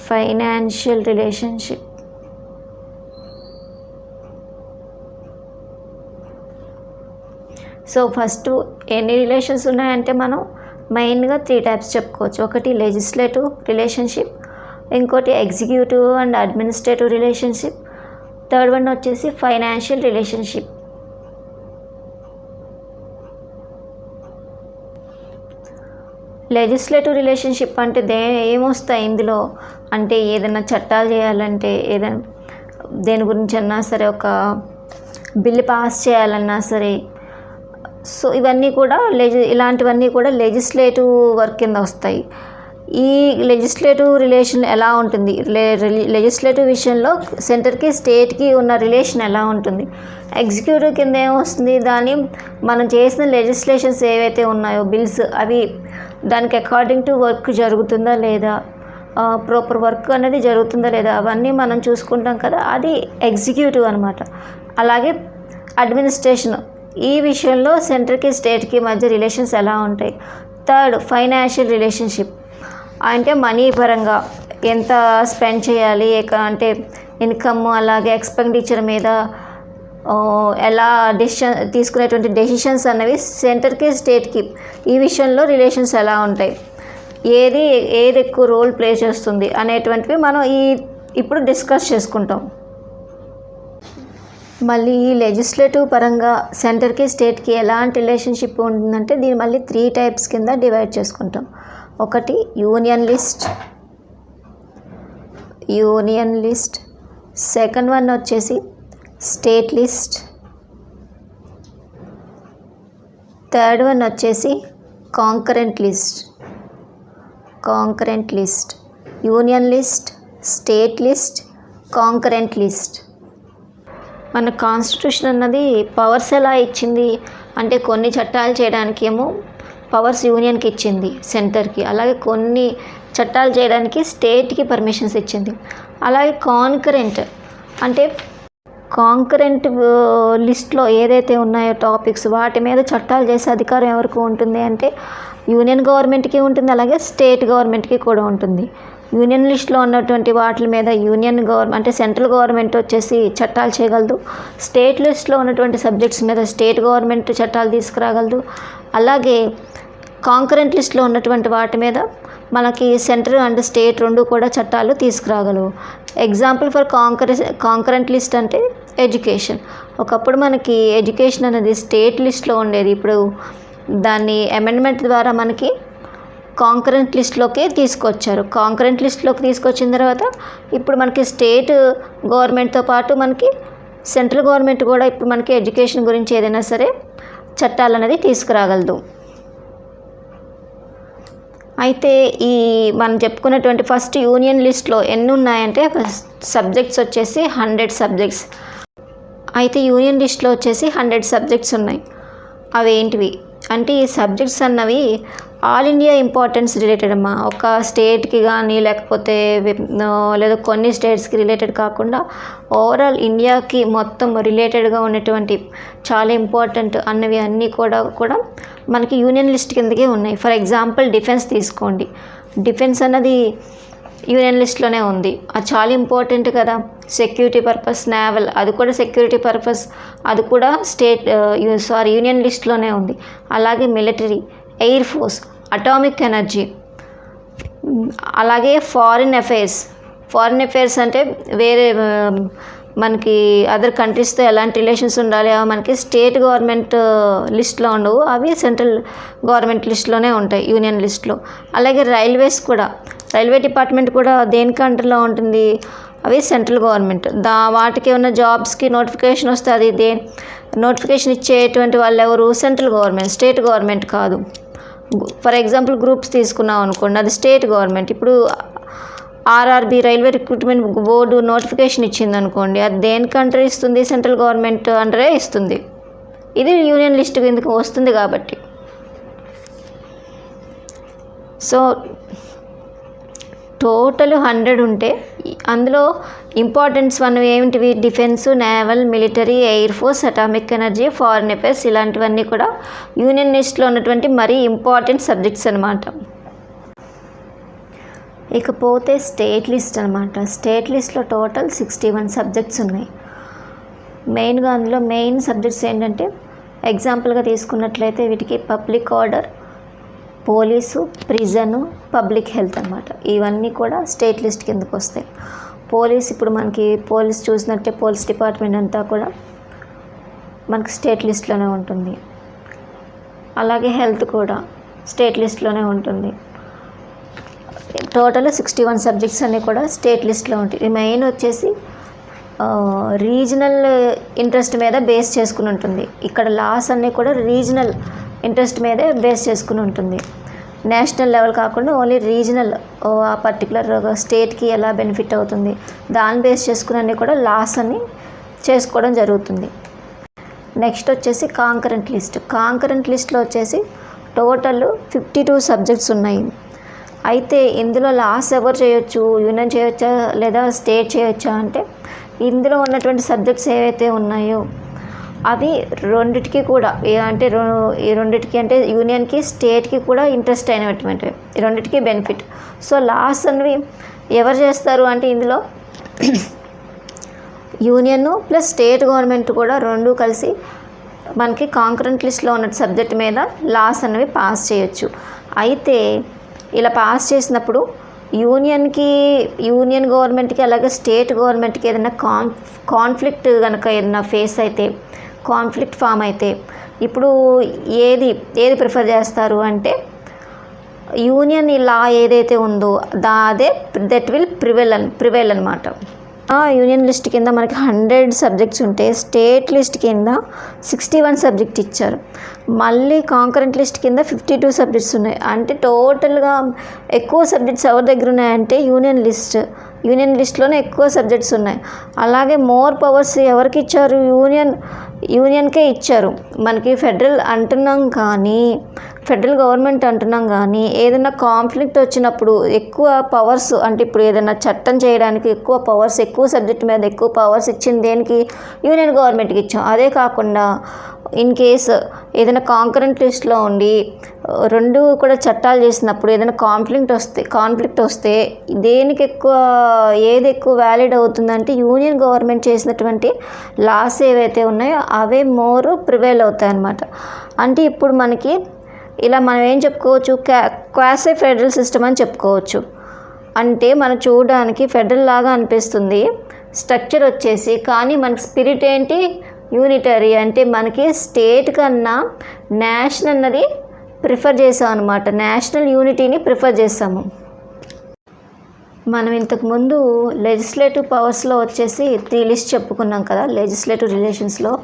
Financial relationship. So first ఎన్ని రిలేషన్స్ ఉన్నాయంటే మనం మెయిన్గా 3 టైప్స్ చెప్పుకోవచ్చు. ఒకటి లెజిస్లేటివ్ రిలేషన్షిప్, ఇంకోటి executive and administrative relationship, third one వచ్చేసి ఫైనాన్షియల్ రిలేషన్షిప్. లెజిస్లేటివ్ రిలేషన్షిప్ అంటే ఏమొస్తాయి ఇందులో అంటే ఏదైనా చట్టాలు చేయాలంటే ఏదైనా దేని గురించి అన్నా సరే ఒక బిల్లు పాస్ చేయాలన్నా సరే, సో ఇవన్నీ కూడా ఇలాంటివన్నీ కూడా లెజిస్లేటివ్ వర్క్ కింద వస్తాయి. ఈ లెజిస్లేటివ్ రిలేషన్ ఎలా ఉంటుంది, లెజిస్లేటివ్ విషయంలో సెంటర్కి స్టేట్కి ఉన్న రిలేషన్ ఎలా ఉంటుంది. ఎగ్జిక్యూటివ్ కింద ఏమొస్తుంది, దాన్ని మనం చేసిన లెజిస్లేషన్స్ ఏవైతే ఉన్నాయో బిల్స్ అవి దానికి అకార్డింగ్ టు వర్క్ జరుగుతుందా లేదా, ప్రాపర్ వర్క్ అనేది జరుగుతుందా లేదా అవన్నీ మనం చూసుకుంటాం కదా, అది ఎగ్జిక్యూటివ్ అనమాట. అలాగే అడ్మినిస్ట్రేషన్, ఈ విషయంలో సెంటర్కి స్టేట్కి మధ్య రిలేషన్స్ ఎలా ఉంటాయి. థర్డ్ ఫైనాన్షియల్ రిలేషన్షిప్ అంటే మనీ పరంగా ఎంత స్పెండ్ చేయాలి అంటే ఇన్కమ్ అలాగే ఎక్స్పెండిచర్ మీద ఎలా తీసుకునేటువంటి డెసిషన్స్ అనేవి సెంటర్కి స్టేట్కి ఈ విషయంలో రిలేషన్స్ ఎలా ఉంటాయి, ఏది ఎక్కువ రోల్ ప్లే చేస్తుంది అనేటువంటివి మనం ఇప్పుడు డిస్కస్ చేసుకుంటాం. మళ్ళీ ఈ లెజిస్లేటివ్ పరంగా సెంటర్కి స్టేట్కి ఎలాంటి రిలేషన్షిప్ ఉంటుందంటే దీన్ని మళ్ళీ 3 టైప్స్ కింద డివైడ్ చేసుకుంటాం. ఒకటి యూనియన్ లిస్ట్, సెకండ్ వన్ వచ్చేసి స్టేట్ లిస్ట్, థర్డ్ వన్ వచ్చేసి concurrent list. Union list, state list, concurrent list. మన కాన్స్టిట్యూషన్ అన్నది పవర్స్ ఎలా ఇచ్చింది అంటే కొన్ని చట్టాలు చేయడానికి ఏమో పవర్స్ యూనియన్కి ఇచ్చింది సెంటర్కి, అలాగే కొన్ని చట్టాలు చేయడానికి స్టేట్కి పర్మిషన్స్ ఇచ్చింది. అలాగే కాంకరెంట్ లిస్ట్లో ఏదైతే ఉన్నాయో టాపిక్స్ వాటి మీద చట్టాలు చేసే అధికారం ఎవరికి ఉంటుంది అంటే యూనియన్ గవర్నమెంట్కి ఉంటుంది, అలాగే స్టేట్ గవర్నమెంట్కి కూడా ఉంటుంది. యూనియన్ లిస్ట్లో ఉన్నటువంటి వాటి మీద అంటే సెంట్రల్ గవర్నమెంట్ వచ్చేసి చట్టాలు చేయగలదు. స్టేట్ లిస్ట్లో ఉన్నటువంటి సబ్జెక్ట్స్ మీద స్టేట్ గవర్నమెంట్ చట్టాలు తీసుకురాగలదు. అలాగే కాంకరెంట్ లిస్ట్లో ఉన్నటువంటి వాటి మీద మనకి సెంట్రల్ అండ్ స్టేట్ రెండు కూడా చట్టాలు తీసుకురాగలవు. ఎగ్జాంపుల్ ఫర్ కాంకరెంట్ లిస్ట్ అంటే ఎడ్యుకేషన్. ఒకప్పుడు మనకి ఎడ్యుకేషన్ అనేది స్టేట్ లిస్ట్లో ఉండేది, ఇప్పుడు దాన్ని అమెండ్మెంట్ ద్వారా మనకి కాంకరెంట్ లిస్ట్లోకి తీసుకొచ్చారు. కాంకరెంట్ లిస్ట్లోకి తీసుకొచ్చిన తర్వాత ఇప్పుడు మనకి స్టేట్ గవర్నమెంట్తో పాటు మనకి సెంట్రల్ గవర్నమెంట్ కూడా ఇప్పుడు మనకి ఎడ్యుకేషన్ గురించి ఏదైనా సరే చట్టాలు అనేది తీసుకురాగలదు. అయితే ఈ మనం చెప్పుకున్నటువంటి ఫస్ట్ యూనియన్ లిస్ట్లో ఎన్ని ఉన్నాయంటే సబ్జెక్ట్స్ వచ్చేసి 100 సబ్జెక్ట్స్. అయితే యూనియన్ లిస్ట్లో వచ్చేసి 100 సబ్జెక్ట్స్ ఉన్నాయి. అవి ఏంటివి అంటే ఈ సబ్జెక్ట్స్ అన్నవి ఆల్ ఇండియా ఇంపార్టెన్స్ రిలేటెడ్ అమ్మా. ఒక స్టేట్కి కానీ లేకపోతే లేదా కొన్ని స్టేట్స్కి రిలేటెడ్ కాకుండా ఓవరాల్ ఇండియాకి మొత్తం రిలేటెడ్గా ఉన్నటువంటి చాలా ఇంపార్టెంట్ అన్నవి అన్నీ కూడా మనకి యూనియన్ లిస్ట్ కిందకే ఉన్నాయి. ఫర్ ఎగ్జాంపుల్ డిఫెన్స్ తీసుకోండి. డిఫెన్స్ అన్నది యూనియన్ లిస్ట్లోనే ఉంది. అది చాలా ఇంపార్టెంట్ కదా. సెక్యూరిటీ పర్పస్, నేవల్ అది కూడా సెక్యూరిటీ పర్పస్, అది కూడా యూనియన్ లిస్ట్లోనే ఉంది. అలాగే military, air force, atomic energy, అలాగే ఫారిన్ అఫైర్స్ అంటే వేరే మనకి అదర్ కంట్రీస్తో ఎలాంటి రిలేషన్స్ ఉండాలి అవి మనకి స్టేట్ గవర్నమెంట్ లిస్ట్లో ఉండవు, అవి సెంట్రల్ గవర్నమెంట్ లిస్ట్లోనే ఉంటాయి యూనియన్ లిస్ట్లో. అలాగే రైల్వేస్ కూడా, రైల్వే డిపార్ట్మెంట్ కూడా దేనికి అండర్లో ఉంటుంది, అవి సెంట్రల్ గవర్నమెంట్. వాటికి ఉన్న జాబ్స్కి నోటిఫికేషన్ వస్తే అది నోటిఫికేషన్ ఇచ్చేటువంటి వాళ్ళు ఎవరు, సెంట్రల్ గవర్నమెంట్, స్టేట్ గవర్నమెంట్ కాదు. ఫర్ ఎగ్జాంపుల్ గ్రూప్స్ తీసుకున్నాం అనుకోండి, అది స్టేట్ గవర్నమెంట్. ఇప్పుడు RRB railway recruitment board notification ఇచ్చింది అనుకోండి, అది దేనికి అండర్ ఇస్తుంది, సెంట్రల్ గవర్నమెంట్ అండరే ఇస్తుంది. ఇది యూనియన్ లిస్ట్ కిందకి వస్తుంది కాబట్టి. సో టోటల్ 100 ఉంటే అందులో ఇంపార్టెన్స్ అన్నవి ఏమిటివి, defence, naval, military, air force, atomic energy, foreign affairs, ఇలాంటివన్నీ కూడా యూనియన్ లిస్ట్లో ఉన్నటువంటి మరీ ఇంపార్టెంట్ సబ్జెక్ట్స్ అనమాట. ఇకపోతే స్టేట్ లిస్ట్ అనమాట. స్టేట్ లిస్ట్లో టోటల్ 61 సబ్జెక్ట్స్ ఉన్నాయి. మెయిన్గా అందులో మెయిన్ సబ్జెక్ట్స్ ఏంటంటే ఎగ్జాంపుల్గా తీసుకున్నట్లయితే వీటికి public order, police, prison, public health అనమాట. ఇవన్నీ కూడా స్టేట్ లిస్ట్ కిందకు వస్తాయి. పోలీస్, ఇప్పుడు మనకి పోలీస్ చూసినట్టే పోలీస్ డిపార్ట్మెంట్ అంతా కూడా మనకి స్టేట్ లిస్ట్లోనే ఉంటుంది. అలాగే హెల్త్ కూడా స్టేట్ లిస్ట్లోనే ఉంటుంది. టోటల్ 61 సబ్జెక్ట్స్ అన్నీ కూడా స్టేట్ లిస్ట్లో ఉంటాయి. ఈ మెయిన్ వచ్చేసి రీజనల్ ఇంట్రెస్ట్ మీద బేస్ చేసుకుని ఉంటుంది. ఇక్కడ లాస్ అన్నీ కూడా రీజనల్ ఇంట్రెస్ట్ మీదే బేస్ చేసుకుని ఉంటుంది. నేషనల్ లెవెల్ కాకుండా ఓన్లీ రీజనల్, ఆ పర్టికులర్ స్టేట్కి ఎలా బెనిఫిట్ అవుతుంది దాన్ని బేస్ చేసుకుని అన్నీ కూడా లాస్ అని చేసుకోవడం జరుగుతుంది. నెక్స్ట్ వచ్చేసి కాంకరెంట్ లిస్ట్. కాంకరెంట్ లిస్ట్లో వచ్చేసి టోటల్ 52 సబ్జెక్ట్స్ ఉన్నాయి. అయితే ఇందులో లాస్ ఎవరు చేయొచ్చు, యూనియన్ చేయొచ్చా లేదా స్టేట్ చేయొచ్చా అంటే ఇందులో ఉన్నటువంటి సబ్జెక్ట్స్ ఏవైతే ఉన్నాయో అవి రెండిటికి కూడా అంటే ఈ రెండిటికి అంటే యూనియన్కి, స్టేట్కి కూడా ఇంట్రెస్ట్ అయినటువంటి ఈ రెండిటికి బెనిఫిట్. సో లాస్ అనేవి ఎవరు చేస్తారు అంటే ఇందులో యూనియన్ ప్లస్ స్టేట్ గవర్నమెంట్ కూడా రెండు కలిసి మనకి కాంకరెంట్ లిస్ట్లో ఉన్న సబ్జెక్ట్ మీద లాస్ అనేవి పాస్ చేయొచ్చు. అయితే ఇలా పాస్ చేసినప్పుడు యూనియన్ గవర్నమెంట్కి అలాగే స్టేట్ గవర్నమెంట్కి ఏదైనా కాన్ఫ్లిక్ట్ కనుక ఏదైనా ఫేస్ అయితే, కాన్ఫ్లిక్ట్ ఫామ్ అయితే ఇప్పుడు ఏది ప్రిఫర్ చేస్తారు అంటే యూనియన్ లా ఏదైతే ఉందో అదే దట్ విల్ ప్రివైల్ అనమాట. యూనియన్ లిస్ట్ కింద మనకి 100 సబ్జెక్ట్స్ ఉంటే స్టేట్ లిస్ట్ కింద 61 సబ్జెక్ట్ ఇచ్చారు. మళ్ళీ కాంకరెంట్ లిస్ట్ కింద 52 సబ్జెక్ట్స్ ఉన్నాయి. అంటే టోటల్గా ఎక్కువ సబ్జెక్ట్స్ ఎవరి దగ్గర ఉన్నాయంటే యూనియన్ లిస్ట్లోనే ఎక్కువ సబ్జెక్ట్స్ ఉన్నాయి. అలాగే మోర్ పవర్స్ ఎవరికి ఇచ్చారు, యూనియన్కే ఇచ్చారు. మనకి ఫెడరల్ గవర్నమెంట్ అంటున్నాం కానీ ఏదైనా కాన్ఫ్లిక్ట్ వచ్చినప్పుడు ఎక్కువ పవర్స్, అంటే ఇప్పుడు ఏదైనా చట్టం చేయడానికి ఎక్కువ పవర్స్, ఎక్కువ సబ్జెక్ట్ మీద ఎక్కువ పవర్స్ ఇచ్చింది దేనికి, యూనియన్ గవర్నమెంట్కి ఇచ్చాం. అదే కాకుండా ఇన్ కేస్ ఏదైనా కాంకరెంట్ లిస్ట్లో ఉండి రెండు కూడా చట్టాలు చేసినప్పుడు ఏదైనా కాన్ఫ్లిక్ట్ వస్తే ఏది ఎక్కువ వ్యాలిడ్ అవుతుందంటే యూనియన్ గవర్నమెంట్ చేసినటువంటి లాస్ ఏవైతే ఉన్నాయో అవే మోర్ ప్రివైల్ అవుతాయి అన్నమాట. అంటే ఇప్పుడు మనకి ఇలా మనం ఏం చెప్పుకోవచ్చు, క్వాసీ ఫెడరల్ సిస్టమ్ అని చెప్పుకోవచ్చు. అంటే మనం చూడడానికి ఫెడరల్ లాగా అనిపిస్తుంది స్ట్రక్చర్ వచ్చేసి, కానీ మనకి స్పిరిట్ ఏంటి, యూనిటరీ. అంటే మనకి స్టేట్ కన్నా నేషనల్ అన్నది ప్రిఫర్ చేసాం అనమాట. నేషనల్ యూనిటీని ప్రిఫర్ చేసాము. మనం ఇంతకుముందు లెజిస్లేటివ్ పవర్స్లో వచ్చేసి 3 లిస్ట్ చెప్పుకున్నాం కదా లెజిస్లేటివ్ రిలేషన్స్లో.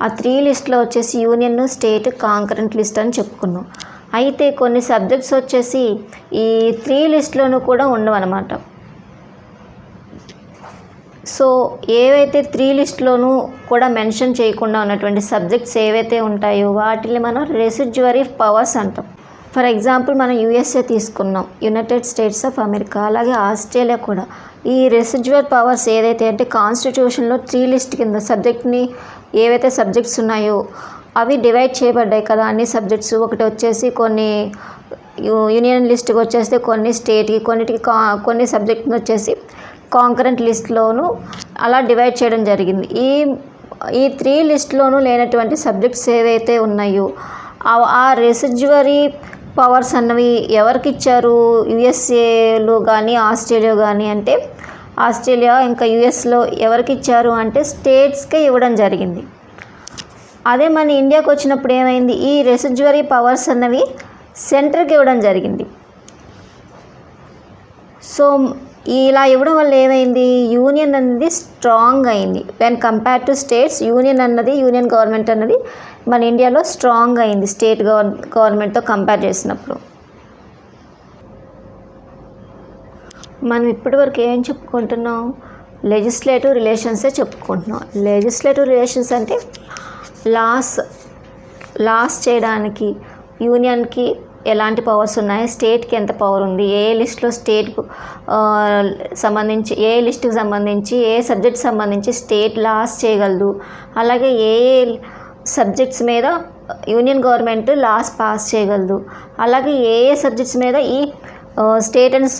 ఆ 3 లిస్ట్లో వచ్చేసి యూనియన్, స్టేట్, కాంకరెంట్ లిస్ట్ అని చెప్పుకున్నాం. అయితే కొన్ని సబ్జెక్ట్స్ వచ్చేసి ఈ 3 లిస్ట్లోనూ కూడా ఉండవన్నమాట. సో ఏవైతే 3 లిస్ట్లోనూ కూడా మెన్షన్ చేయకుండా ఉన్నటువంటి సబ్జెక్ట్స్ ఏవైతే ఉంటాయో వాటిని మనం రెసిడ్యువరీ పవర్స్ అంటాం. ఫర్ ఎగ్జాంపుల్ మనం యూఎస్ఏ తీసుకున్నాం, యునైటెడ్ స్టేట్స్ ఆఫ్ అమెరికా, అలాగే ఆస్ట్రేలియా కూడా. ఈ రెసిడ్యువల్ పవర్స్ ఏదైతే అంటే కాన్స్టిట్యూషన్లో 3 లిస్ట్ కింద సబ్జెక్ట్ని ఏవైతే సబ్జెక్ట్స్ ఉన్నాయో అవి డివైడ్ చేయబడ్డాయి కదా అన్ని సబ్జెక్ట్స్. ఒకటి వచ్చేసి కొన్ని యూనియన్ లిస్ట్కి వచ్చేస్తే కొన్ని స్టేట్కి, కొన్నిటికి కొన్ని సబ్జెక్ట్ని వచ్చేసి కాంకరెంట్ లిస్ట్లోనూ అలా డివైడ్ చేయడం జరిగింది. ఈ 3 లిస్ట్లోనూ లేనటువంటి సబ్జెక్ట్స్ ఏవైతే ఉన్నాయో ఆ రెసిడ్యువరీ పవర్స్ అన్నవి ఎవరికి ఇచ్చారు? యుఎస్ఏలో కానీ ఆస్ట్రేలియా కానీ, అంటే ఆస్ట్రేలియా ఇంకా యుఎస్లో ఎవరికి ఇచ్చారు అంటే స్టేట్స్కే ఇవ్వడం జరిగింది. అదే మన ఇండియాకి వచ్చినప్పుడు ఏమైంది? ఈ రెసిడ్యువరీ పవర్స్ అన్నవి సెంటర్కి ఇవ్వడం జరిగింది. సో ఇలా ఇవ్వడం వల్ల ఏమైంది? యూనియన్ అనేది స్ట్రాంగ్ అయింది. When compare to states union government అన్నది మన ఇండియాలో స్ట్రాంగ్ అయింది స్టేట్ గవర్నమెంట్తో కంపేర్ చేసినప్పుడు. మనం ఇప్పటివరకు ఏం చెప్పుకుంటున్నాం? లెజిస్లేటివ్ రిలేషన్సే చెప్పుకుంటున్నాం. లెజిస్లేటివ్ రిలేషన్స్ అంటే లాస్ చేయడానికి యూనియన్కి ఎలాంటి పవర్స్ ఉన్నాయి, స్టేట్కి ఎంత పవర్ ఉంది, ఏ లిస్ట్లో స్టేట్కు సంబంధించి ఏ లిస్టుకి సంబంధించి ఏ సబ్జెక్ట్ సంబంధించి స్టేట్ లాస్ చేయగలదు, అలాగే ఏ సబ్జెక్ట్స్ మీద యూనియన్ గవర్నమెంట్ లాస్ పాస్ చేయగలదు, అలాగే ఏ సబ్జెక్ట్స్ మీద ఈ స్టేట్ అండ్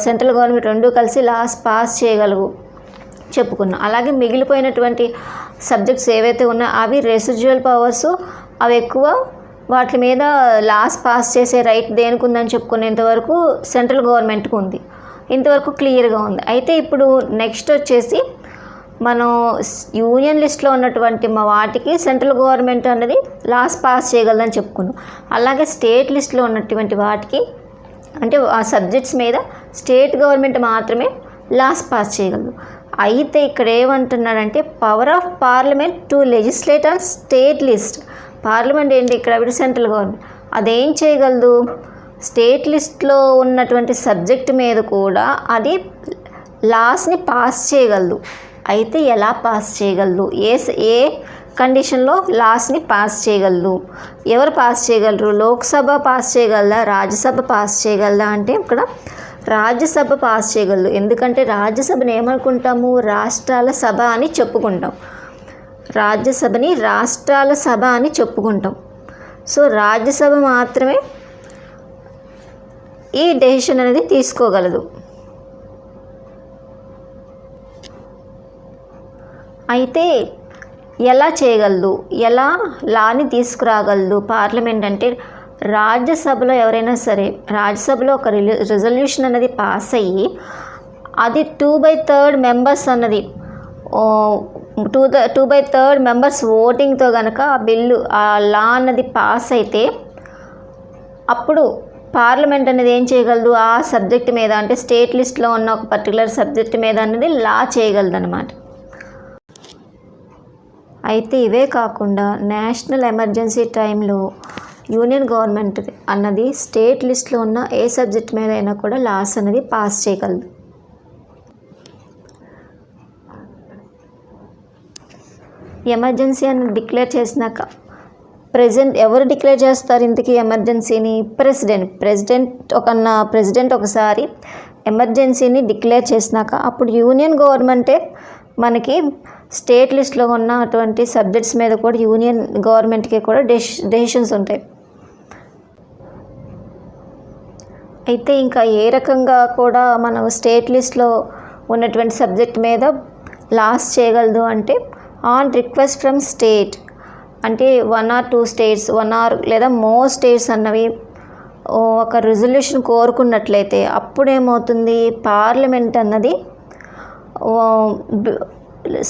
సెంట్రల్ గవర్నమెంట్ రెండూ కలిసి లాస్ పాస్ చేయగలవు చెప్పుకున్నాం. అలాగే మిగిలిపోయినటువంటి సబ్జెక్ట్స్ ఏవైతే ఉన్నాయో అవి రెసిడ్యువల్ పవర్స్, అవి ఎక్కువ వాటి మీద లాస్ పాస్ చేసే రైట్ దేనికి ఉందని చెప్పుకునేంతవరకు సెంట్రల్ గవర్నమెంట్కి ఉంది. ఇంతవరకు క్లియర్గా ఉంది. అయితే ఇప్పుడు నెక్స్ట్ వచ్చేసి మనం యూనియన్ లిస్ట్లో ఉన్నటువంటి వాటికి సెంట్రల్ గవర్నమెంట్ అనేది లాస్ పాస్ చేయగలదని చెప్పుకున్నాం. అలాగే స్టేట్ లిస్ట్లో ఉన్నటువంటి వాటికి అంటే ఆ సబ్జెక్ట్స్ మీద స్టేట్ గవర్నమెంట్ మాత్రమే లాస్ పాస్ చేయగలదు. అయితే ఇక్కడ ఏమంటున్నాడంటే power of parliament to legislate on state list. Parliament ఏంటి ఇక్కడ? సెంట్రల్ గవర్నమెంట్ అదేం చేయగలదు? స్టేట్ లిస్ట్లో ఉన్నటువంటి సబ్జెక్ట్ మీద కూడా అది లాస్ని పాస్ చేయగలదు. అయితే ఎలా పాస్ చేయగలదు? ఏ కండిషన్లో లాస్ని పాస్ చేయగలదు? ఎవరు పాస్ చేయగలరు? లోక్సభ పాస్ చేయగలదా? రాజ్యసభ పాస్ చేయగలదా? అంటే ఇక్కడ రాజ్యసభ పాస్ చేయగలదు. ఎందుకంటే రాజ్యసభని ఏమనుకుంటాము? రాష్ట్రాల సభ అని చెప్పుకుంటాం. రాజ్యసభని రాష్ట్రాల సభ అని చెప్పుకుంటాం. సో రాజ్యసభ మాత్రమే ఈ డెసిషన్ అనేది తీసుకోగలదు. అయితే ఎలా చేయగలదు? ఎలా లాని తీసుకురాగలదు పార్లమెంట్ అంటే? రాజ్యసభలో ఎవరైనా సరే రాజ్యసభలో ఒక రిజల్యూషన్ అనేది పాస్ అయ్యి అది 2/3 మెంబర్స్ అన్నది 2/3 మెంబర్స్ ఓటింగ్తో కనుక ఆ బిల్లు ఆ లా అన్నది పాస్ అయితే అప్పుడు పార్లమెంట్ అనేది ఏం చేయగలదు? ఆ సబ్జెక్ట్ మీద అంటే స్టేట్ లిస్ట్లో ఉన్న ఒక పర్టికులర్ సబ్జెక్ట్ మీద అనేది లా చేయగలదు అన్నమాట. అయితే ఇవే కాకుండా నేషనల్ ఎమర్జెన్సీ టైంలో యూనియన్ గవర్నమెంట్ అన్నది స్టేట్ లిస్ట్లో ఉన్న ఏ సబ్జెక్ట్ మీద అయినా కూడా లాస్ అనేది పాస్ చేయగలదు. ఎమర్జెన్సీ అని డిక్లేర్ చేసినాక ఎవరు డిక్లేర్ చేస్తారు ఇంతకీ ఎమర్జెన్సీని? ప్రెసిడెంట్ ఒకసారి ఎమర్జెన్సీని డిక్లేర్ చేసినాక అప్పుడు యూనియన్ గవర్నమెంటే మనకి స్టేట్ లిస్ట్లో ఉన్న అటువంటి సబ్జెక్ట్స్ మీద కూడా యూనియన్ గవర్నమెంట్కి కూడా డెసిషన్స్ ఉంటాయి. అయితే ఇంకా ఏ రకంగా కూడా మనం స్టేట్ లిస్ట్లో ఉన్నటువంటి సబ్జెక్ట్ మీద లాస్ చేయగలదు అంటే ఆన్ రిక్వెస్ట్ ఫ్రమ్ స్టేట్. అంటే 1 or 2 స్టేట్స్ 1 or లేదా మోర్ స్టేట్స్ అన్నవి ఒక రిజల్యూషన్ కోరుకున్నట్లయితే అప్పుడేమవుతుంది? పార్లమెంట్ అన్నది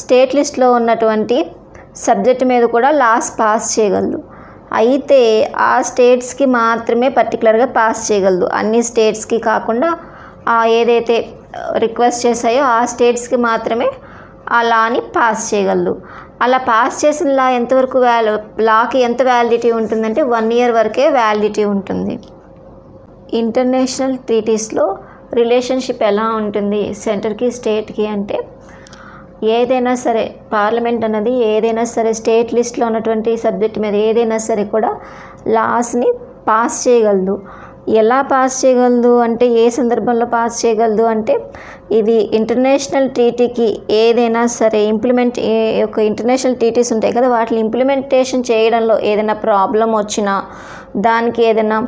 స్టేట్ లిస్ట్లో ఉన్నటువంటి సబ్జెక్ట్ మీద కూడా లాస్ పాస్ చేయగలదు. అయితే ఆ స్టేట్స్కి మాత్రమే పర్టికులర్గా పాస్ చేయగలదు. అన్ని స్టేట్స్కి కాకుండా ఏదైతే రిక్వెస్ట్ చేశాయో ఆ స్టేట్స్కి మాత్రమే ఆ లాని పాస్ చేయగలదు. అలా పాస్ చేసిన లా ఎంతవరకు లాకి ఎంత వ్యాలిడిటీ ఉంటుందంటే 1 year వరకే వ్యాలిడిటీ ఉంటుంది. ఇంటర్నేషనల్ ట్రీటీస్లో రిలేషన్షిప్ ఎలా ఉంటుంది సెంటర్కి స్టేట్కి అంటే, ఏదైనా సరే పార్లమెంట్ అన్నది ఏదైనా సరే స్టేట్ లిస్ట్లో ఉన్నటువంటి సబ్జెక్ట్ మీద ఏదైనా సరే కూడా లాస్ని పాస్ చేయగలదు. ఎలా పాస్ చేయగలదు అంటే, ఏ సందర్భంలో పాస్ చేయగలదు అంటే, ఇది ఇంటర్నేషనల్ ట్రీటీకి ఏదైనా సరే ఒక ఇంటర్నేషనల్ ట్రీటీస్ ఉంటాయి కదా, వాటిని ఇంప్లిమెంటేషన్ చేయడంలో ఏదైనా ప్రాబ్లం వచ్చినా, దానికి ఏదైనా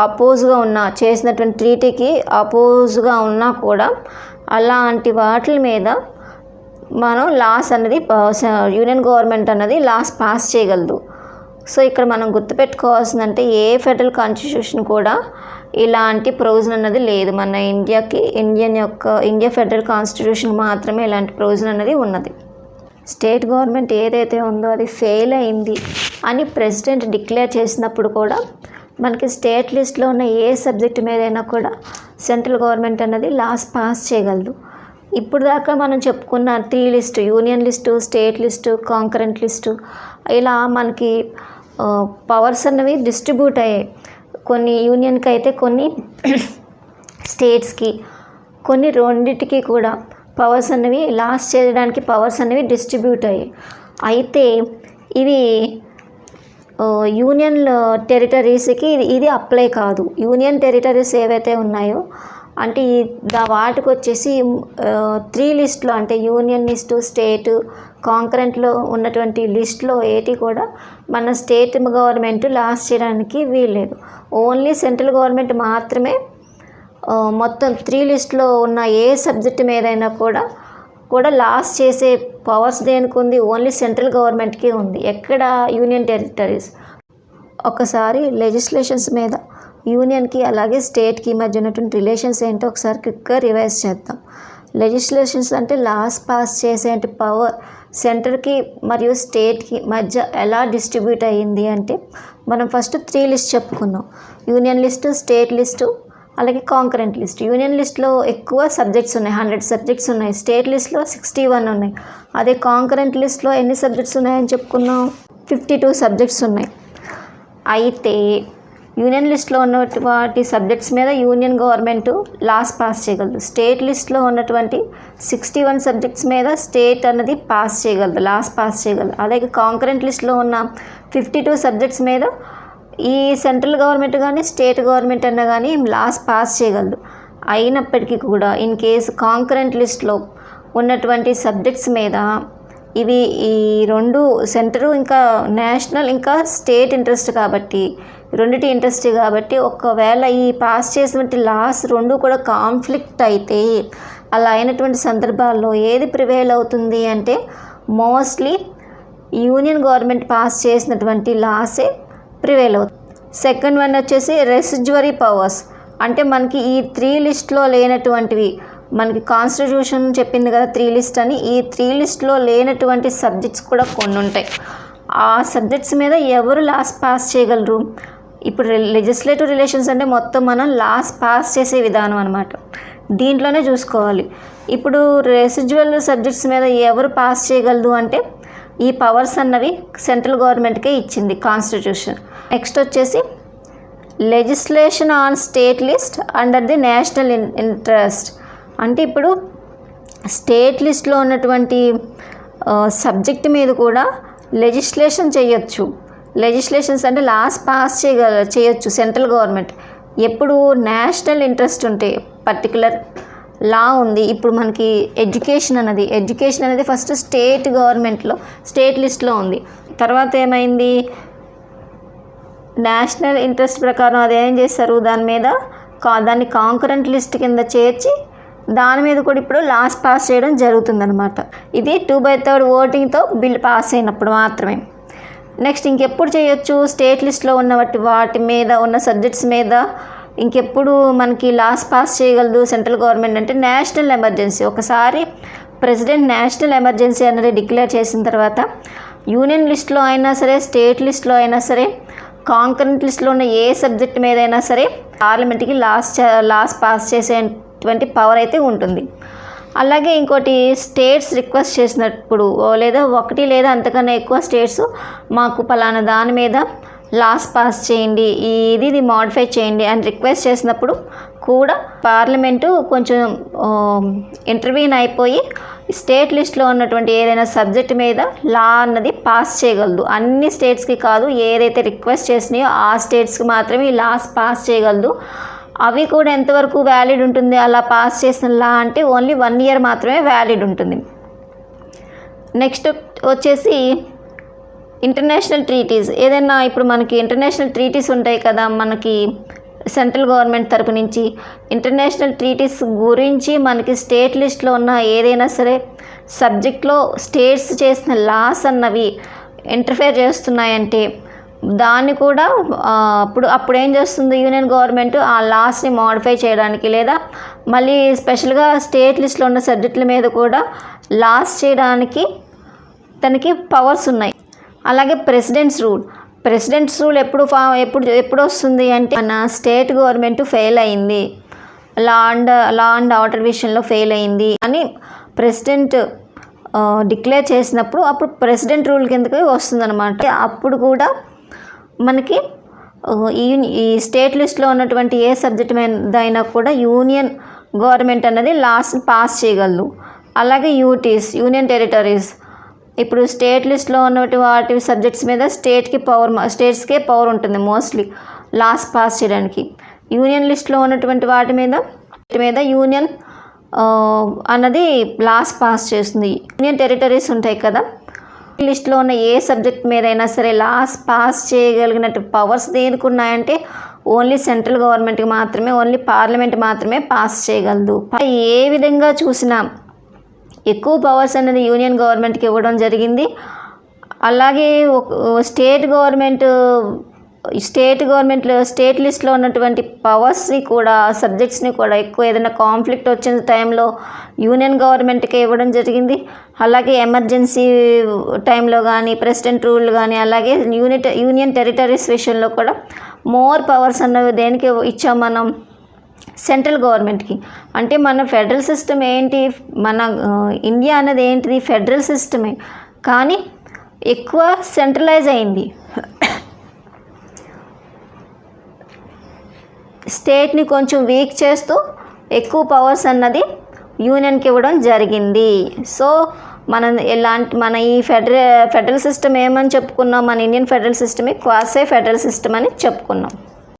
అపోజ్గా ఉన్నా, చేసినటువంటి ట్రీటీకి అపోజ్గా ఉన్నా కూడా అలాంటి వాటి మీద మనం లాస్ అన్నది యూనియన్ గవర్నమెంట్ అన్నది లాస్ పాస్ చేయగలదు. సో ఇక్కడ మనం గుర్తుపెట్టుకోవాల్సిందంటే, ఏ ఫెడరల్ కాన్స్టిట్యూషన్ కూడా ఇలాంటి ప్రొవిజన్ అన్నది లేదు. మన ఇండియా ఫెడరల్ కాన్స్టిట్యూషన్ మాత్రమే ఇలాంటి ప్రొవిజన్ అన్నది ఉన్నది. స్టేట్ గవర్నమెంట్ ఏదైతే ఉందో అది ఫెయిల్ అయింది అని ప్రెసిడెంట్ డిక్లేర్ చేసినప్పుడు కూడా మనకి స్టేట్ లిస్ట్లో ఉన్న ఏ సబ్జెక్ట్ మీదైనా కూడా సెంట్రల్ గవర్నమెంట్ అన్నది లాస్ పాస్ చేయగలదు. ఇప్పుడు దాకా మనం చెప్పుకున్న 3 list, union list, state list, concurrent list, ఇలా మనకి పవర్స్ అన్నవి డిస్ట్రిబ్యూట్ అయ్యాయి. కొన్ని యూనియన్కి అయితే, కొన్ని స్టేట్స్కి, కొన్ని రెండింటికి కూడా పవర్స్ అన్నవి లాస్ చేయడానికి పవర్స్ అనేవి డిస్ట్రిబ్యూట్ అయ్యాయి. అయితే ఇవి యూనియన్ టెరిటరీస్కి ఇది అప్లై కాదు. యూనియన్ టెరిటరీస్ ఏవైతే ఉన్నాయో అంటే వాటికి వచ్చేసి 3 లిస్ట్లో అంటే యూనియన్ లిస్టు, స్టేటు, కాంకరెంట్లో ఉన్నటువంటి లిస్ట్లో ఏటి కూడా మన స్టేట్ గవర్నమెంట్ లాస్ చేయడానికి వీల్లేదు. ఓన్లీ సెంట్రల్ గవర్నమెంట్ మాత్రమే మొత్తం 3 లిస్ట్లో ఉన్న ఏ సబ్జెక్ట్ మీదైనా కూడా లాస్ చేసే పవర్స్ దేనికి ఉంది? ఓన్లీ సెంట్రల్ గవర్నమెంట్కి ఉంది. ఎక్కడ? Union territories. ఒకసారి లెజిస్లేషన్స్ మీద యూనియన్కి అలాగే స్టేట్కి మధ్య ఉన్నటువంటి రిలేషన్స్ ఏంటో ఒకసారి క్విక్గా రివైజ్ చేద్దాం. లెజిస్లేషన్స్ అంటే లాస్ పాస్ చేసే పవర్ సెంటర్కి మరియు స్టేట్కి మధ్య ఎలా డిస్ట్రిబ్యూట్ అయ్యింది అంటే, మనం ఫస్ట్ 3 లిస్ట్ చెప్పుకున్నాం. యూనియన్ లిస్టు, స్టేట్ లిస్టు, అలాగే కాంకరెంట్ లిస్ట్. యూనియన్ లిస్ట్లో ఎక్కువ సబ్జెక్ట్స్ ఉన్నాయి, 100 సబ్జెక్ట్స్ ఉన్నాయి. స్టేట్ లిస్ట్లో 61 ఉన్నాయి. అదే కాంకరెంట్ లిస్ట్లో ఎన్ని సబ్జెక్ట్స్ ఉన్నాయని చెప్పుకున్నాం? 52 సబ్జెక్ట్స్ ఉన్నాయి. అయితే యూనియన్ లిస్ట్లో ఉన్నటువంటి సబ్జెక్ట్స్ మీద యూనియన్ గవర్నమెంట్ లాస్ పాస్ చేయగలదు. స్టేట్ లిస్ట్లో ఉన్నటువంటి 61 సబ్జెక్ట్స్ మీద స్టేట్ అన్నది పాస్ చేయగలదు, లాస్ పాస్ చేయగలదు. అలాగే కాంకరెంట్ లిస్ట్లో ఉన్న 52 సబ్జెక్ట్స్ మీద ఈ సెంట్రల్ గవర్నమెంట్ కానీ స్టేట్ గవర్నమెంట్ అన్నా కానీ లాస్ పాస్ చేయగలదు. అయినప్పటికీ కూడా ఇన్ కేసు కాంకరెంట్ లిస్ట్లో ఉన్నటువంటి సబ్జెక్ట్స్ మీద ఇవి ఈ 2 సెంటరు ఇంకా నేషనల్ ఇంకా స్టేట్ ఇంట్రెస్ట్ కాబట్టి, రెండిటి ఇంట్రెస్ట్ కాబట్టి, ఒకవేళ ఈ పాస్ చేసినటువంటి లాస్ 2 కూడా కాన్ఫ్లిక్ట్ అయితే, అలా అయినటువంటి సందర్భాల్లో ఏది ప్రివేల్ అవుతుంది అంటే మోస్ట్లీ యూనియన్ గవర్నమెంట్ పాస్ చేసినటువంటి లాసే ప్రివేల్ అవుతుంది. సెకండ్ వన్ వచ్చేసి రెసిడ్యువరీ పవర్స్. అంటే మనకి ఈ 3 లిస్ట్లో లేనటువంటివి, మనకి కాన్స్టిట్యూషన్ చెప్పింది కదా 3 లిస్ట్ అని, ఈ 3 లిస్ట్లో లేనటువంటి సబ్జెక్ట్స్ కూడా కొన్ని ఉంటాయి. ఆ సబ్జెక్ట్స్ మీద ఎవరు లాస్ పాస్ చేయగలరు? ఇప్పుడు లెజిస్లేటివ్ రిలేషన్స్ అంటే మొత్తం మనం లాస్ పాస్ చేసే విధానం అనమాట. దీంట్లోనే చూసుకోవాలి. ఇప్పుడు రెసిడ్యువల్ సబ్జెక్ట్స్ మీద ఎవరు పాస్ చేయగలదు అంటే, ఈ పవర్స్ అన్నవి సెంట్రల్ గవర్నమెంట్కే ఇచ్చింది కాన్స్టిట్యూషన్. నెక్స్ట్ వచ్చేసి legislation on state list under the national interest. అంటే ఇప్పుడు స్టేట్ లిస్ట్లో ఉన్నటువంటి సబ్జెక్ట్ మీద కూడా లెజిస్లేషన్ చేయొచ్చు. లెజిస్లేషన్స్ అంటే లాస్ పాస్ చేయొచ్చు సెంట్రల్ గవర్నమెంట్. ఎప్పుడు నేషనల్ ఇంట్రెస్ట్ ఉంటే, పర్టికులర్ లా ఉంది. ఇప్పుడు మనకి ఎడ్యుకేషన్ అనేది ఫస్ట్ స్టేట్ గవర్నమెంట్లో స్టేట్ లిస్ట్లో ఉంది. తర్వాత ఏమైంది? నేషనల్ ఇంట్రెస్ట్ ప్రకారం అది ఏం చేస్తారు, దాన్ని కాంకరెంట్ లిస్ట్ కింద చేర్చి దాని మీద కూడా ఇప్పుడు లాస్ పాస్ చేయడం జరుగుతుందన్నమాట. ఇది 2/3 ఓటింగ్తో బిల్ పాస్ అయినప్పుడు మాత్రమే. నెక్స్ట్ ఇంకెప్పుడు చేయొచ్చు? స్టేట్ లిస్ట్లో ఉన్న వాటి మీద ఉన్న సబ్జెక్ట్స్ మీద ఇంకెప్పుడు మనకి లాస్ పాస్ చేయగలదు సెంట్రల్ గవర్నమెంట్ అంటే నేషనల్ ఎమర్జెన్సీ. ఒకసారి ప్రెసిడెంట్ నేషనల్ ఎమర్జెన్సీ అనేది డిక్లేర్ చేసిన తర్వాత యూనియన్ లిస్ట్లో అయినా సరే, స్టేట్ లిస్ట్లో అయినా సరే, కాంకరెంట్ లిస్ట్లో ఉన్న ఏ సబ్జెక్ట్ మీద అయినా సరే పార్లమెంట్కి లాస్ పాస్ చేసేటువంటి పవర్ అయితే ఉంటుంది. అలాగే ఇంకోటి స్టేట్స్ రిక్వెస్ట్ చేసినప్పుడు లేదా ఒకటి లేదా అంతకన్నా ఎక్కువ స్టేట్స్ మాకు పలానా దాని మీద లాస్ పాస్ చేయండి, ఇది మాడిఫై చేయండి అని రిక్వెస్ట్ చేసినప్పుడు కూడా పార్లమెంటు కొంచెం ఇంటర్వ్యూన్ అయిపోయి స్టేట్ లిస్ట్లో ఉన్నటువంటి ఏదైనా సబ్జెక్ట్ మీద లా అన్నది పాస్ చేయగలదు. అన్ని స్టేట్స్కి కాదు, ఏదైతే రిక్వెస్ట్ చేసినాయో ఆ స్టేట్స్కి మాత్రమే ఈ లాస్ పాస్ చేయగలదు. అవి కూడా ఎంతవరకు వ్యాలిడ్ ఉంటుంది, అలా పాస్ చేసిన లా అంటే ఓన్లీ 1 year మాత్రమే వ్యాలిడ్ ఉంటుంది. నెక్స్ట్ వచ్చేసి ఇంటర్నేషనల్ ట్రీటీస్. ఏదైనా ఇప్పుడు మనకి ఇంటర్నేషనల్ ట్రీటీస్ ఉంటాయి కదా, మనకి సెంట్రల్ గవర్నమెంట్ తరపు నుంచి ఇంటర్నేషనల్ ట్రీటీస్ గురించి మనకి స్టేట్ లిస్ట్లో ఉన్న ఏదైనా సరే సబ్జెక్ట్లో స్టేట్స్ చేసిన లాస్ అన్నవి ఇంటర్ఫేర్ చేస్తున్నాయంటే దాన్ని కూడా అప్పుడు ఏం చేస్తుంది యూనియన్ గవర్నమెంట్ ఆ లాస్ని మాడిఫై చేయడానికి లేదా మళ్ళీ స్పెషల్గా స్టేట్ లిస్ట్లో ఉన్న సబ్జెక్టుల మీద కూడా లాస్ చేయడానికి తనకి పవర్స్ ఉన్నాయి. అలాగే ప్రెసిడెంట్స్ రూల్ ఎప్పుడు వస్తుంది అంటే మన స్టేట్ గవర్నమెంట్ ఫెయిల్ అయింది, లా అండ్ ఆర్డర్ విషయంలో ఫెయిల్ అయింది అని ప్రెసిడెంట్ డిక్లేర్ చేసినప్పుడు అప్పుడు ప్రెసిడెంట్ రూల్ కిందకి వస్తుందన్నమాట. అప్పుడు కూడా మనకి ఈ స్టేట్ లిస్ట్లో ఉన్నటువంటి ఏ సబ్జెక్ట్ మీదైనా కూడా యూనియన్ గవర్నమెంట్ అన్నది లాస్ట్ని పాస్ చేయగలదు. అలాగే యూనియన్ టెరిటరీస్ ఇప్పుడు స్టేట్ లిస్ట్లో ఉన్నటువంటి వాటి సబ్జెక్ట్స్ మీద స్టేట్స్కే పవర్ ఉంటుంది మోస్ట్లీ లాస్ పాస్ చేయడానికి. యూనియన్ లిస్ట్లో ఉన్నటువంటి వాటి మీద యూనియన్ అన్నది లాస్ పాస్ చేస్తుంది. యూనియన్ టెరిటరీస్ ఉంటాయి కదా, లిస్ట్లో ఉన్న ఏ సబ్జెక్ట్ మీదైనా సరే లాస్ పాస్ చేయగలిగినట్టు పవర్స్ దేనికి ఉన్నాయంటే ఓన్లీ సెంట్రల్ గవర్నమెంట్కి మాత్రమే, ఓన్లీ పార్లమెంట్ మాత్రమే పాస్ చేయగలదు. ఏ విధంగా చూసినా ఎక్కువ పవర్స్ అనేది యూనియన్ గవర్నమెంట్కి ఇవ్వడం జరిగింది. అలాగే స్టేట్ లిస్ట్లో ఉన్నటువంటి పవర్స్ని కూడా సబ్జెక్ట్స్ని కూడా ఎక్కువ ఏదైనా కాన్ఫ్లిక్ట్ వచ్చిన టైంలో యూనియన్ గవర్నమెంట్కి ఇవ్వడం జరిగింది. అలాగే ఎమర్జెన్సీ టైంలో కానీ ప్రెసిడెంట్ రూల్ కానీ అలాగే యూనియన్ టెరిటరీస్ విషయంలో కూడా మోర్ పవర్స్ అన్నవి దేనికి ఇచ్చాం మనం, సెంట్రల్ గవర్నమెంట్కి. అంటే మన ఫెడరల్ సిస్టమ్ ఏంటి, మన ఇండియా అనేది ఏంటిది ఫెడరల్ సిస్టమే, కానీ ఎక్కువ సెంట్రలైజ్ అయింది. స్టేట్ని కొంచెం వీక్ చేస్తూ ఎక్కువ పవర్స్ అన్నది యూనియన్కి ఇవ్వడం జరిగింది. సో మన ఈ ఫెడరల్ సిస్టమ్ ఏమని చెప్పుకున్నాం, మన ఇండియన్ ఫెడరల్ సిస్టమే క్వాసీ ఫెడరల్ సిస్టమ్ అని చెప్పుకున్నాం.